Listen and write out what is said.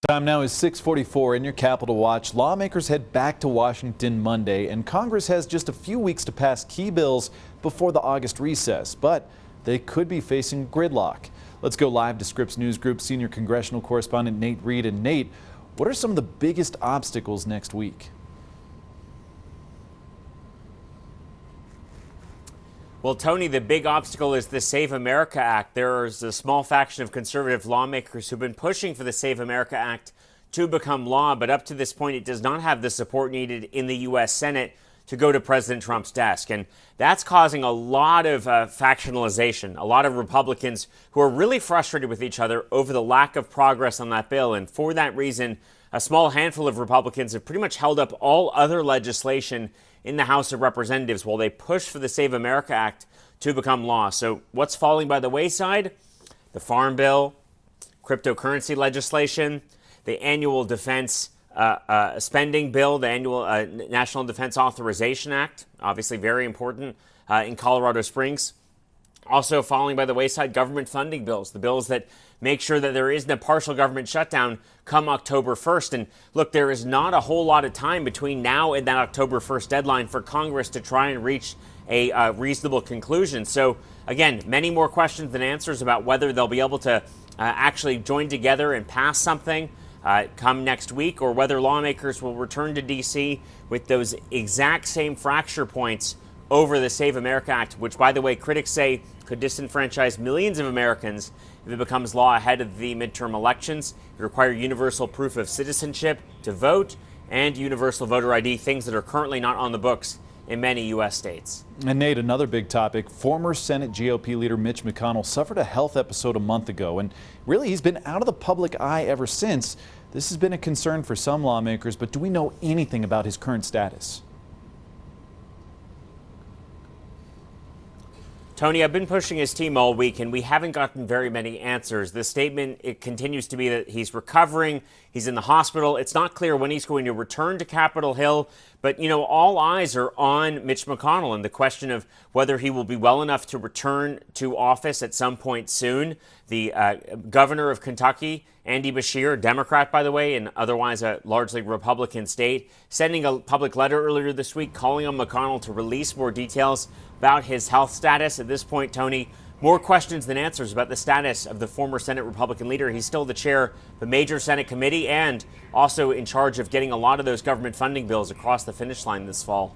Time now is 6:44 in your Capitol Watch. Lawmakers head back to Washington Monday, and Congress has just a few weeks to pass key bills before the August recess, but they could be facing gridlock. Let's go live to Scripps News Group senior congressional correspondent Nate Reed. And Nate, what are some of the biggest obstacles next week? Well, Tony, the big obstacle is the Save America Act. There's a small faction of conservative lawmakers who've been pushing for the Save America Act to become law, but up to this point, it does not have the support needed in the U.S. Senate to go to President Trump's desk. And that's causing a lot of factionalization, a lot of Republicans who are really frustrated with each other over the lack of progress on that bill. And for that reason, a small handful of Republicans have pretty much held up all other legislation in the House of Representatives while they push for the Save America Act to become law. So what's falling by the wayside? The Farm Bill, cryptocurrency legislation, the annual defense spending bill, the annual National Defense Authorization Act, obviously very important in Colorado Springs. Also falling by the wayside, government funding bills, the bills that make sure that there isn't a partial government shutdown come October 1st. And look, there is not a whole lot of time between now and that October 1st deadline for Congress to try and reach a reasonable conclusion. So again, many more questions than answers about whether they'll be able to actually join together and pass something come next week, or whether lawmakers will return to D.C. with those exact same fracture points over the Save America Act, which, by the way, critics say could disenfranchise millions of Americans if it becomes law ahead of the midterm elections. It requires universal proof of citizenship to vote and universal voter ID, things that are currently not on the books in many U.S. states. And Nate, another big topic. Former Senate GOP leader Mitch McConnell suffered a health episode a month ago, and really he's been out of the public eye ever since. This has been a concern for some lawmakers, but do we know anything about his current status? Tony, I've been pushing his team all week, and we haven't gotten very many answers. The statement, it continues to be that he's recovering, he's in the hospital. It's not clear when he's going to return to Capitol Hill, but, you know, all eyes are on Mitch McConnell and the question of whether he will be well enough to return to office at some point soon. The governor of Kentucky, Andy Beshear, Democrat, by the way, and otherwise a largely Republican state, sending a public letter earlier this week calling on McConnell to release more details about his health status. At this point, Tony, more questions than answers about the status of the former Senate Republican leader. He's still the chair of a major Senate committee and also in charge of getting a lot of those government funding bills across the finish line this fall.